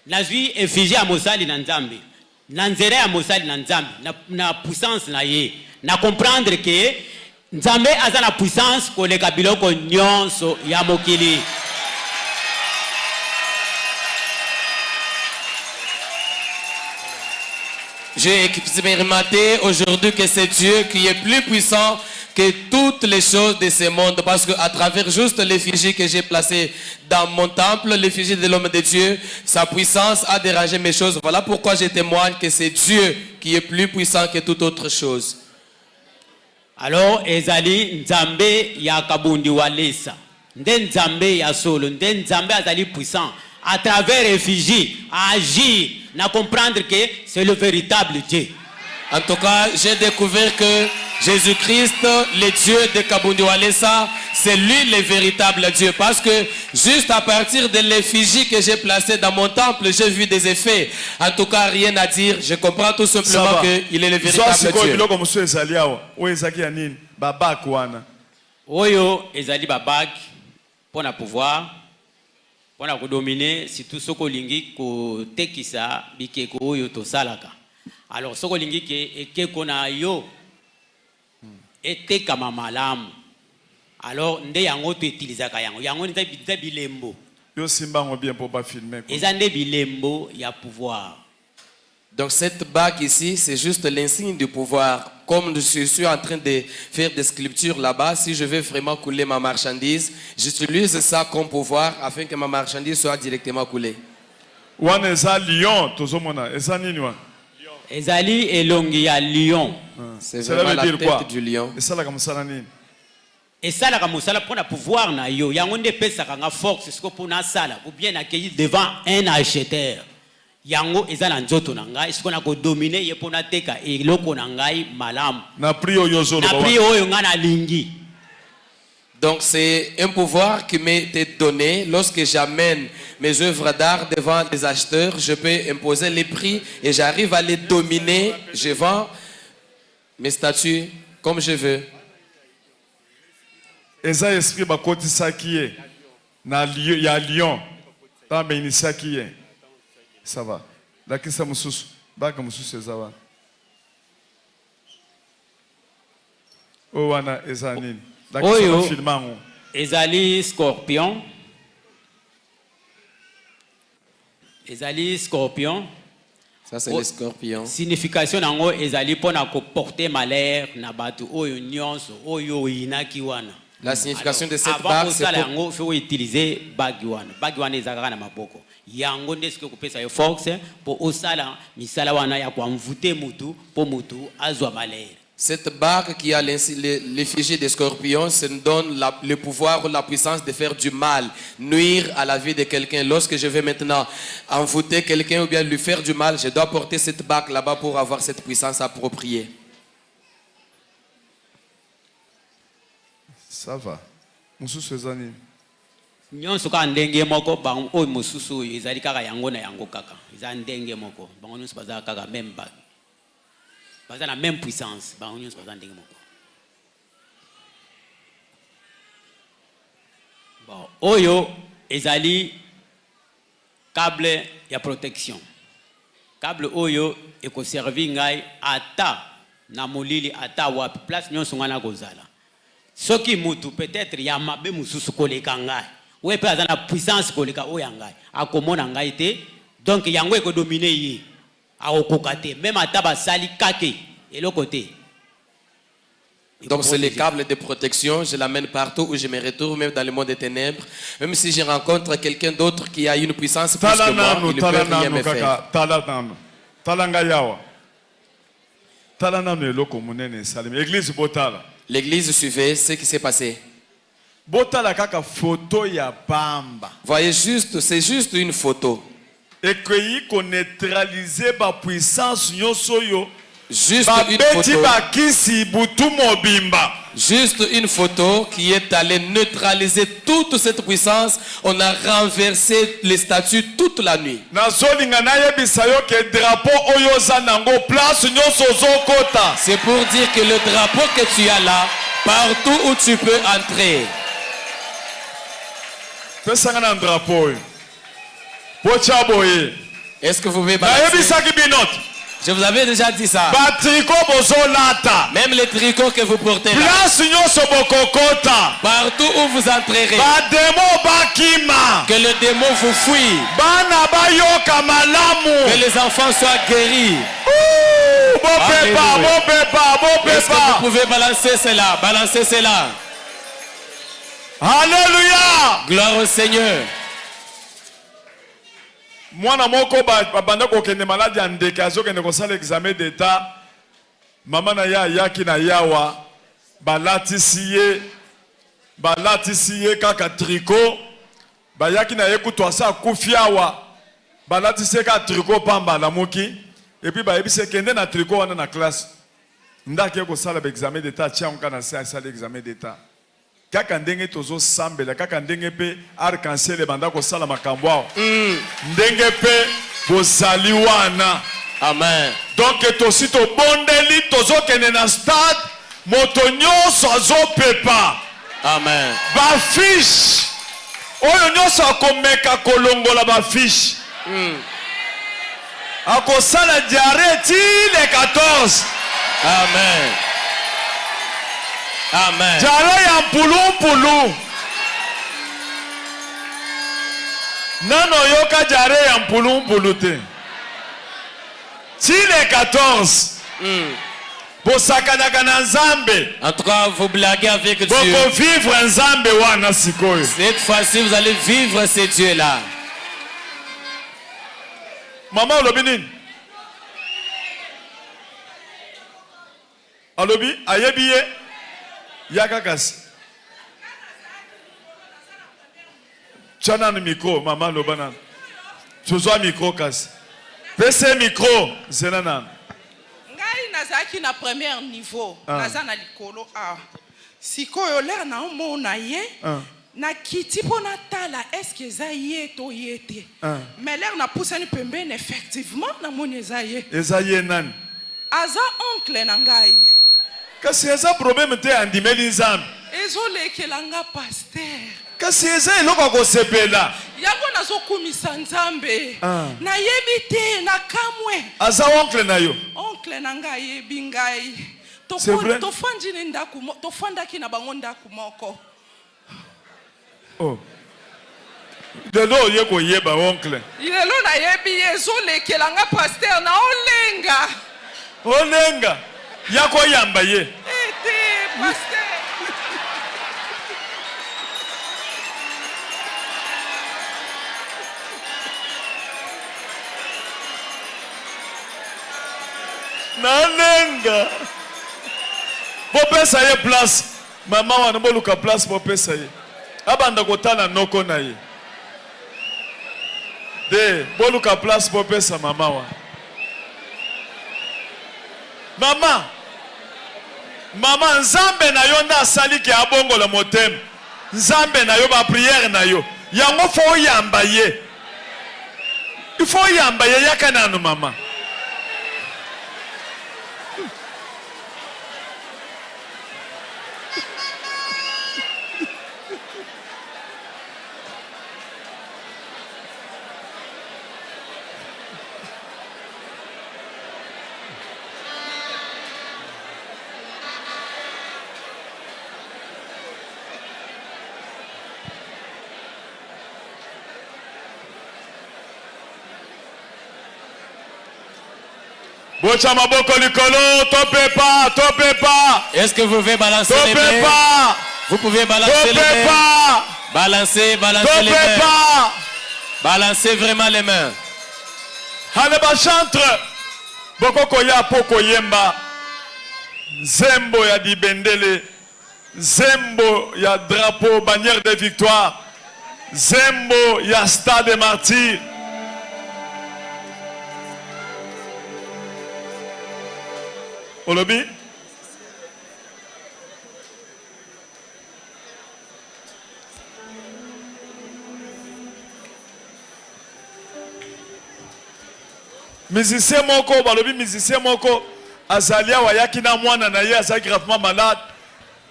Nazwi effigie à mosali na Nzambe. Na nzere ya mosali na Nzambe. Na puissance na ye. Na comprendre que Nzambe aza na puissance koleka biloko nyonso ya mokili. J'ai expérimenté aujourd'hui que c'est Dieu qui est plus puissant que toutes les choses de ce monde. Parce qu'à travers juste l'effigie que j'ai placée dans mon temple, l'effigie de l'homme de Dieu, sa puissance a dérangé mes choses. Voilà pourquoi je témoigne que c'est Dieu qui est plus puissant que toute autre chose. Alors ezali nzambe ya kabundi walesa. Nde nzambe ya solo, nde nzambe azali puissant à travers réfugiés à agir, à comprendre que c'est le véritable Dieu. En tout cas, j'ai découvert que Jésus-Christ, le Dieu de Kabundi Walesa, c'est lui le véritable Dieu. Parce que juste à partir de l'effigie que j'ai placée dans mon temple, j'ai vu des effets. En tout cas, rien à dire. Je comprends tout simplement qu'il est le véritable Dieu. Oyo ezali babak pour na pouvoir, pour na dominer, si tout ce kolingi ko tekisa bikeko oyo to salaka. Alors ce kolingi ke ekeko na yo ete kama malamu. Alors nde yango to utilizaka yango. Yango nda bilembo. Yo simbango bien pour pas filmer. Ezande bilembo ya pouvoir. Donc cette bague ici, c'est juste l'insigne du pouvoir. Comme je suis en train de faire des sculptures là-bas, si je veux vraiment couler ma marchandise, j'utilise ça comme pouvoir afin que ma marchandise soit directement coulée. Wan eza lion, tozomona, eza nini wan? Ezali elongi ya lion. C'est vraiment la tête du lion. Esala kamusala nini? Esala kamusala pour na pouvoir na yo. Yango nde pesa kanga force siko pour na sala ou bien accueillir devant un acheteur. Yango ezala nzoto na ngai siko na ko dominer ye pona teka eloko na ngai malam. Na prio yozo na prio oyo ngana lingi. Donc c'est un pouvoir qui m'est donné. Lorsque j'amène mes œuvres d'art devant les acheteurs, je peux imposer les prix et j'arrive à les dominer. Je vends mes statues comme je veux. Eza esprit bakotisaki ye na ya lion. Ta benisaki ye. Ça va. La kisa mususu. Baka mususu ezawa. O wana eza nini? Oyo ezali scorpion. Ezali scorpion. Ça c'est le scorpion. Signification nango ezali pona ko porter malheur na batu oyo nyonso oyo inaki wana. La signification de cette bague c'est pour faut utiliser bague wana. Bague wana ezaka na maboko. Yango ndeske ko pesa yo force pour osala misala wana ya kwa mvute mutu po mutu azwa malheur. Cette bague qui a l'effigie des scorpions, ça nous donne le pouvoir ou la puissance de faire du mal, nuire à la vie de quelqu'un. Lorsque je vais maintenant envoûter quelqu'un ou bien lui faire du mal, je dois porter cette bague là-bas pour avoir cette puissance appropriée. Ça va. Mususu ezani. Nyonso ka ndenge moko bango oyo mususu ezali kaka yango na yango kaka. Eza ndenge moko. Bango nyonso baza kaka même bague. Baza la même puissance. Bango nyonso baza ndenge moko. Bon, oyo ezali câble ya protection. Câble oyo eko servi ngai ata na molili ata wapi place nyonso ngana kozala. Soki mutu peut-être ya mabe mususu koleka ngai. Ou peut aza na puissance koleka oya ngai. Akomona ngai te. Donc yango eko dominer ye. Aokokate même ata basali kake eloko te. Donc c'est les câbles de protection, je l'amène partout où je me retrouve, même dans le monde des ténèbres. Même si je rencontre quelqu'un d'autre qui a une puissance plus que moi, il ne peut rien me faire. L'église suivait ce qui s'est passé. Voyez juste, c'est juste une photo. Et qu'on neutraliser la puissance juste une photo qui est allée neutraliser toute cette puissance. On a renversé les statues toute la nuit. C'est pour dire que le drapeau que tu as là, partout où tu peux entrer. Est-ce que vous pouvez balancer? Je vous avais déjà dit ça. Même les tricots que vous portez là. Partout où vous entrerez. Que le démon vous fuit. Que les enfants soient guéris. Est-ce que vous pouvez balancer cela? Balancer cela. Alléluia. Gloire au Seigneur. Mwana moko babanda kokende maladi ya ndeke azokende kosala examen d'état. Mama na ya yaki na yawa balatisi ye kaka tricot bayaki na ye kutu asa akufi awa balatisi ye kaka tricot pamba alamuki epuis bayebisi kende na tricot wana na classe ndaki ye kosala baexamen d'état tia nka na se asala examen d'état kaka ndenge tozosambela kaka ndenge mpe arc-en-ciel ebanda kosala makambo awa ndenge mpe bozali wana. Amen. Donc tosi tobondeli tozokende na stade moto nyonso azopepa. Amen. Bafiche oyo nyonso akomeka kolongola bafiche akosala diarrhée ti le 14. Amen. Amen. Diarrhée ya mpulumpulu nano yoka diarrhée ya mpulumpulu te ti le 14. Bosakanaka na Nzambe. En tout cas, vous blaguez avec Dieu. Boko vivre Nzambe wana sikoyo. Cette fois-ci, vous allez vivre ce Dieu-là. Maman olobi nini? Alobi ayebi ye yaka kasi. Chana ni micro maman lobana. Tuzwa micro kasi. Pese micro zenana. Nazaki na premier niveau naza na likolo sikoyo le na omona ye na kiti pona tala est-ce que za ye to yete mais l'air na poussani pembeni effectivement na moni eza ye nani aza oncle na ngai kasi eza problème te andimeli Nzambe ezolekela nga pasteur kasi eza eloko kosepela yango nazokumisa Nzambe nayebi te na kamwe aza oncle na yo oncle na ngai yebi ngai tofandi ni ndaku tofandaki na bango ndaku moko lelo oye koyeba oncle lelo nayebi ezolekela nga pasteur na olenga ya koyamba ye ete pasteur nalenga popesa ye place mama wana boluka place popesa ye abanda kotala noko na ye de boluka place popesa mama wana mama Nzambe na yo nda asali ke abongola motema Nzambe na yo ba prière na yo yango fo oyamba ye ifo oyamba ye yakana no mama Bocha maboko likolo, tope pas. Est-ce que vous pouvez balancer les mains? Pas. Vous pouvez balancer les mains. Pas. Balancer les mains. Pas. Balancez vraiment les mains. Haleba chantre. Boko koya poko yemba. Zembo ya dibendele. Zembo ya drapeau, bannière de victoire. Zembo ya stade des martyrs. Olobi musicien moko balobi musicien moko azalia wayaki na mwana na ye azaki gravement malade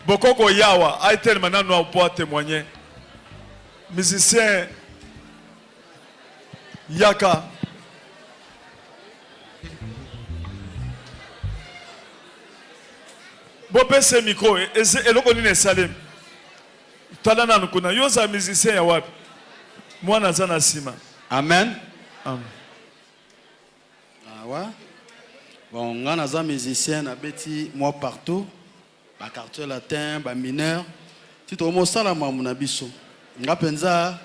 bokoko yawa aitel manano pour témoigner musicien yaka bopese micro eloko nini esalemi tala nanu kuna yo za musicien ya wapi mwana aza na nsima amen awa bon nga naza musicien nabeti moi partout baquartier latin bamineur ti tokomosala mamu na biso nga mpenza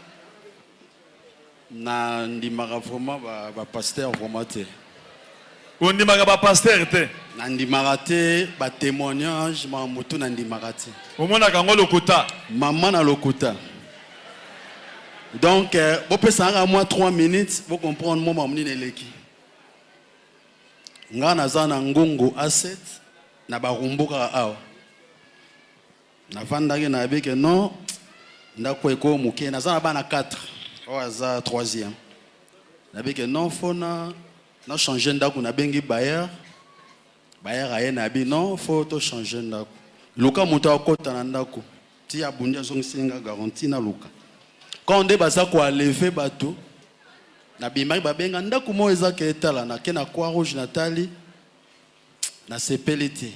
na ndimaka vraiment bapaster vraiment te On dit que pasteur te. Nandimaka te, ba témoignage, ma moto nandimaka te. Au moins na lokuta. Maman na lokuta. Donc, vous pouvez à moi 3 minutes, vous comprenez moi mamni neleki. Nga naza na ngongo A7 na barumbuka awa. Na vandaki na beke non, ndako eko muke naza na bana 4. Oaza 3e. Na beke non fona na changer ndako na bengi bayer. Bayer aye na bi non faut to changer ndako. Luka muta okota na ndako. Ti abundi azongisinga garantie na luka. Quand on dit que ça quoi lever bateau, na bimari babenga ndako mo ezaka etala na ke na Croix Rouge Nathalie na sepelite.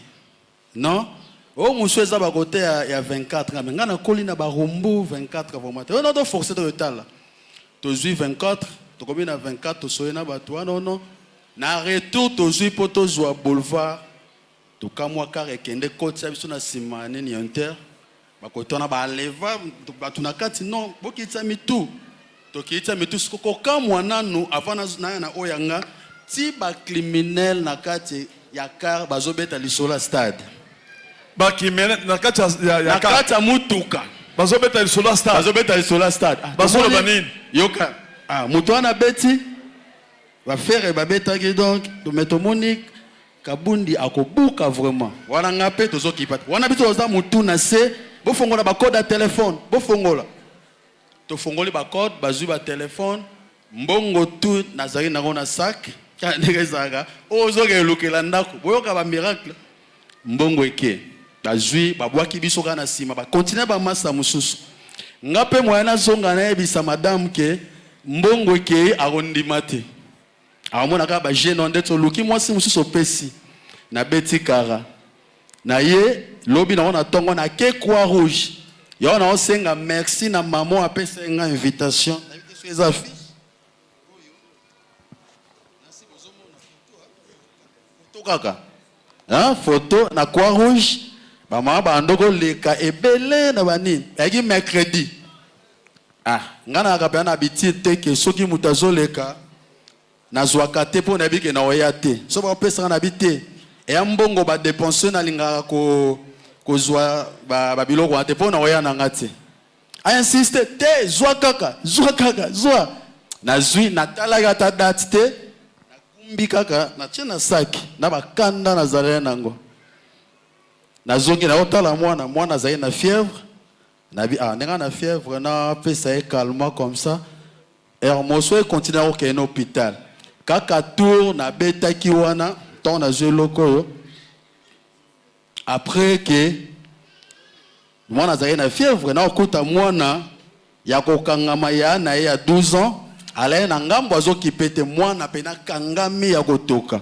Non? Oh monsieur za ba côté ya 24 nga na koli na ba rumbu 24 vraiment. On a forcé de etala. To zui 24, to combien na 24 to soye na bateau non. Na retour to zui poto zwa boulevard. To kamwa kare kende côte sa biso na simane ni inter. Bakotona ba leva batuna kati non bokitsa mitu to kitsa mitu skoko kamwa nanu avana na oyanga ti ba criminel na kati ya car bazobeta lisola stade ba criminel na kati ya car na kati mutuka bazobeta lisola stade bazolo banini yoka mutu ana beti ba faire ba beta ki donc to meto monique kabundi akobuka vraiment wana ngape tozokipa wana biso za mutu na se bo fongola ba code à téléphone bo fongola to fongoli ba code bazui ba téléphone mbongo tout nazari na ngona sac ka negezaga ozoke lokela ndako boyoka ba miracle mbongo eke bazui babwaki biso kana sima ba continuer ba masa mususu ngape moyana zonga na ebisa madame ke mbongo eke arondimate amona ka ba jeune ondeto luki mwasi mususu pesi na beti kara na ye lobi na ona tongo na ke Croix Rouge ya ona osenga merci na maman apesa nga invitation na biso eza fille photo kaka photo na Croix Rouge ba mama ba ndoko leka ebele na banini yaki mercredi ngana ka na biti te ke soki mutazo leka na zwaka te po na bike na oya te so ba pesa na biti et mbongo ba dépenser na linga ko zwa ba biloko ate pona oya na ngati a insiste te zwa kaka zwa na zui na talaga ta date te na kumbi kaka na tena saki na bakanda na zalé nango na zongi na otala mwana zaye na fièvre na bi nenga na fièvre na pesa e calme comme ça et moso continue au ken hôpital kaka tour na betaki wana ton na loko après que mwana zaye na fièvre na okuta mwana ya kokangama ya na ya 12 ans alaye na ngambo azokipete mwana pena kangami ya kotoka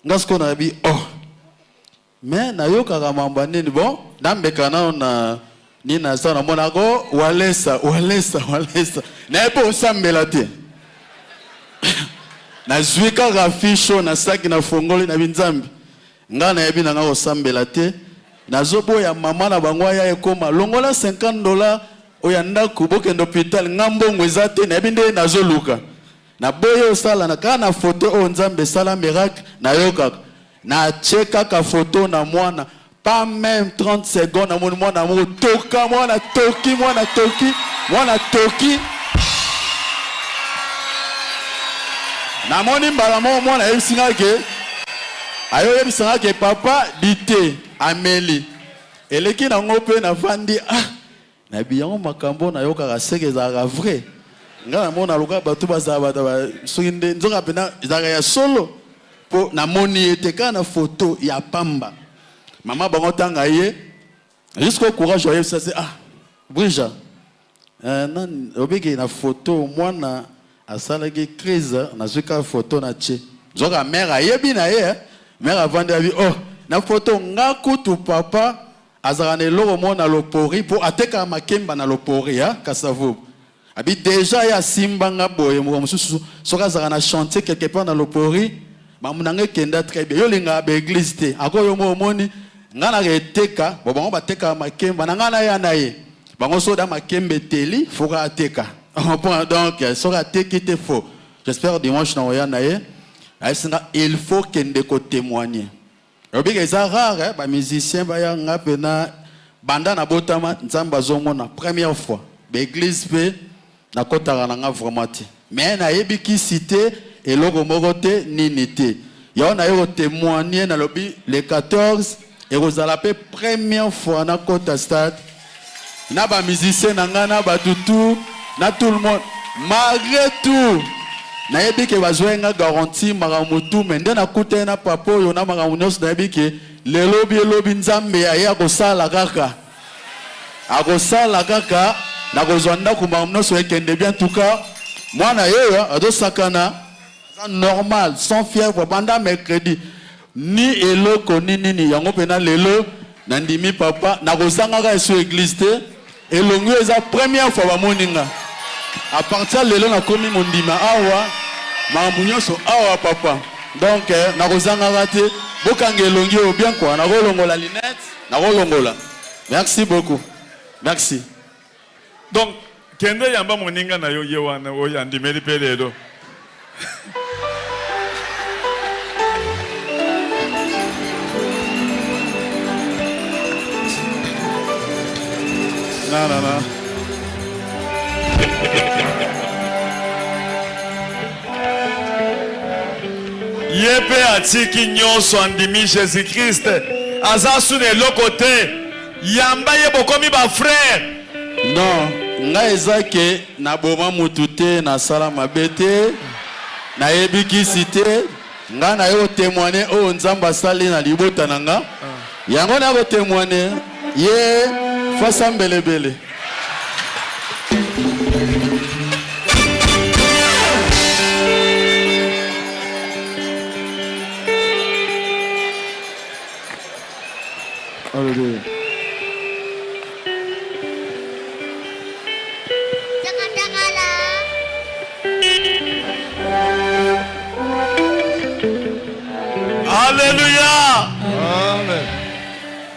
ngasko na bi mais na yoka mambo nini bon nambeka na nina sana mwana go walesa na epo sambela te na zwika rafisho na saki na fongoli na binzambi ngana yebi na ngao sambela te na zobo ya mama na bangwa ya ekoma longola $50 oya ndaku bokendo hôpital ngambo ngwezate na binde na zoluka na boyo sala na kana photo o nzambe sala miracle na yoka na cheka ka photo na mwana pas même 30 secondes na mwana mo toka mwana toki na moni mbala mwana yebisinga ke ayo yebisinga ke papa dite ameli eleki na ngope na vandi na biyango makambo na yoka ka seke za vrai ngana mona luka batu bazaba soki nde nzoka pena zaka ya solo po na moni eteka na photo ya pamba mama bango tanga ye jusqu'au courage oye ça c'est Brija nan obiki na photo mwana asalaki crise na zuka photo na che zoka mère ayebi na ye mère avandi abi na photo ngakutu papa azarane loro mona lopori po ateka makemba na lopori kasavu abi déjà ya simba nga boye mo mususu soka zara na chanter quelque part na lopori mamunanga kenda très bien yo linga ba église te akoyo mo moni ngana reteka bo bango bateka makemba na ngana ya na ye bango soda makembe teli foka ateka donc soka teki te faux j'espère dimanche na oya na ye il faut qu'il témoigner. C'est rare, les musiciens, banda na botama nzamba zomona première fois l'église pe na kotaranga vraiment te mais na yebiki cité et logo mogote ninité ya na yo témoigner na lobi le 14 et rozala pe première fois na kota stade na ba musicien na ngana ba tutu na tout le monde malgré tout na yebiki bazwenga garantie maramutu mais ndena kuta na papa yo na maramunos na yebiki le lobi nzambe ya kosala kaka akosala kaka na kozwanda kumamno so ekende bien tout cas mwana yeyo adosakana normal sans fièvre pendant mercredi ni eloko nini yango pena lelo nandimi papa na kozanga ka so église te elongo eza première fois ba moninga à partir lelo na komi mondima awa mamunyo so awa papa donc na kozanga ka te bokanga elongo bien quoi na kolongola linette na kolongola merci beaucoup. Merci. Donc, kende yamba moninga na yo yewana o yandimeli peledo. Non. Yepe atiki nyonso andimi Jésus-Christ. Azasu ne lokote. Yamba ye bokomi ba frère. Non, nga ezake na boma mutute na sala mabete na yebiki cité nga na yo témoigner o nzamba sali na libota nanga. Yango na ko témoigner ye fasa mbelebele. Hallelujah. Alléluia.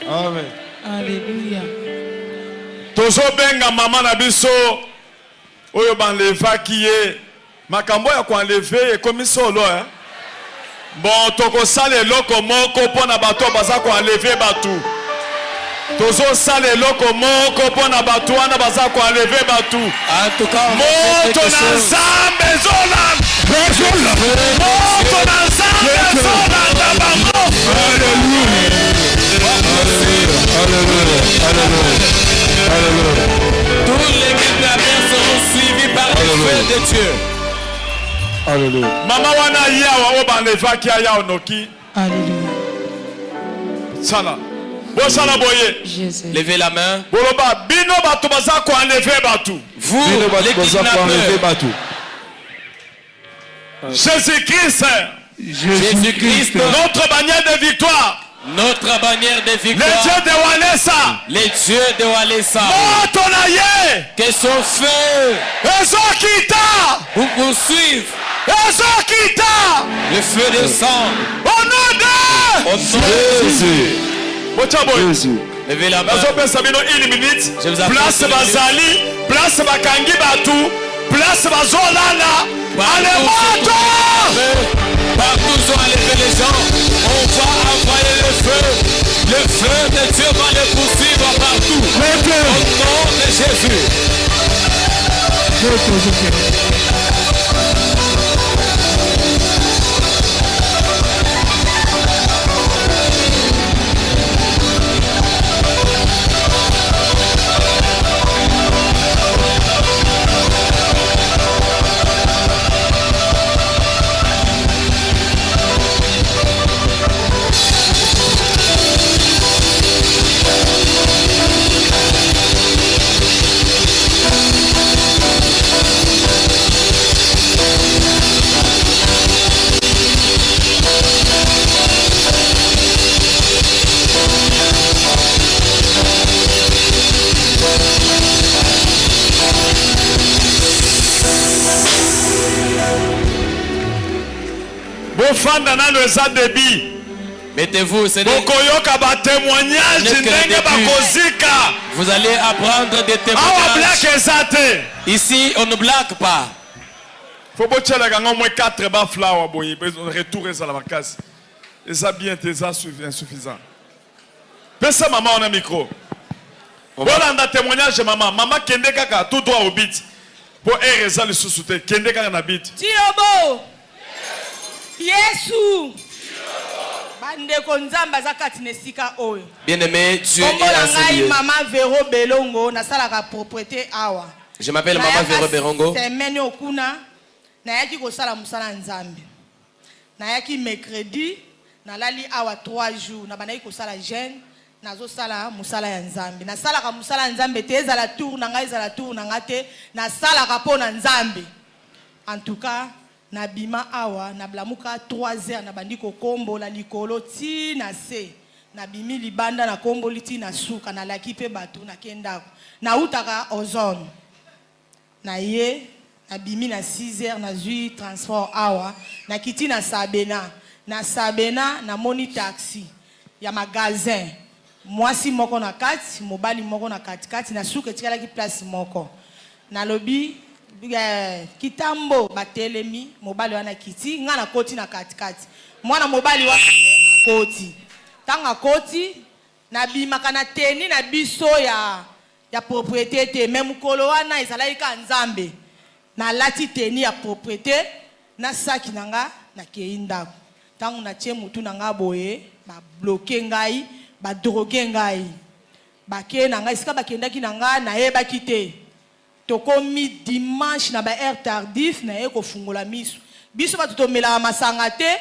Amen. Alléluia. Tozo benga mama na biso oyo banleva kiye makambo ya kwanleve ekomi solo bon toko sale loko moko pona bato baza kwanleve batu tozo sale loko moko pona bato wana baza kwanleve batu en tout cas moto na nzambe zola moto na nzambe zola na bango. Alléluia. Tous les militaires seront suivis par le feu de Dieu. Alléluia. Mama wana yawa o banleva ki aya onoki. Alléluia. Sala. Bo sala boye. Jésus. Levez la main. Boloba bino batu baza ko enlever batu. Vous les kidnappeurs. Jésus-Christ. Jésus-Christ. Notre bannière de victoire. Notre bannière de victoire. Les dieux de Walesa. Les dieux de Walesa. Motonaye. Que son feu. Ezokita. Vous poursuivez. Ezokita. Le feu de sang. Au nom de Jésus. Jésus. Levez la main. Une minute. Je vous appelle. Place Bazali. Place Bakangi Batu. Place Bazolala. Allez, moto. Partout où sont enlevés les gens, on va envoyer le feu. Le feu de Dieu va les poursuivre partout. Au nom de Jésus. Mettez-vous, c'est des témoignages. Vous allez apprendre des témoignages. Ici, on ne blague pas. Faut que tu aies au moins 4 bas fleurs, boy. Retourner ça la vacances. Et ça bien, c'est insuffisant. Mais ça, maman, on a un micro. Voilà un témoignage de maman. Maman, kende kaka, tout droit au bit. Pour errer le sous-souté. Kende kaka na bit. Tiobo. Yesu. Bande konzamba zakati nesika oyo. Bien-aimé, Dieu est en ce lieu. Maman Véro Belongo, na sala ka propriété awa. Je m'appelle Maman Véro Belongo. Semaine okuna, na yaki ko sala musala nzambe. Na yaki mercredi, na lali awa 3 jours, na bana ko sala jeûne, na zo sala musala ya nzambe. Na sala ka musala nzambe te za la tour na ngai za la tour na ngate, na sala ka pona nzambe. En tout cas, na bima awa na blamuka 3 heures na bandiko kombo la likolo ti na se na bimi libanda na kombo liti na suka na laki pe batu na kendako na utaka ozone na ye na bimi na 6 heures na zui transport awa na kiti na sabena na moni taxi ya magasin mwasi moko na kati mobali moko na kati na suka tikala ki place moko na lobi kitambo batelemi mobali wana kiti ngana koti na katikati mwana mobali wana koti tanga koti na bimaka na teni na biso ya propriété te même kolo wana ezalaki ka nzambe na lati teni ya propriété na saki nanga na kei ndako tangu na tie mutu nanga boye ba bloquer ngai ba droguer ngai ba ke nanga isika bakendaki nanga na yebaki te tokomi dimanche na ba heure tardif na eko fungola miso biso batutomela masanga te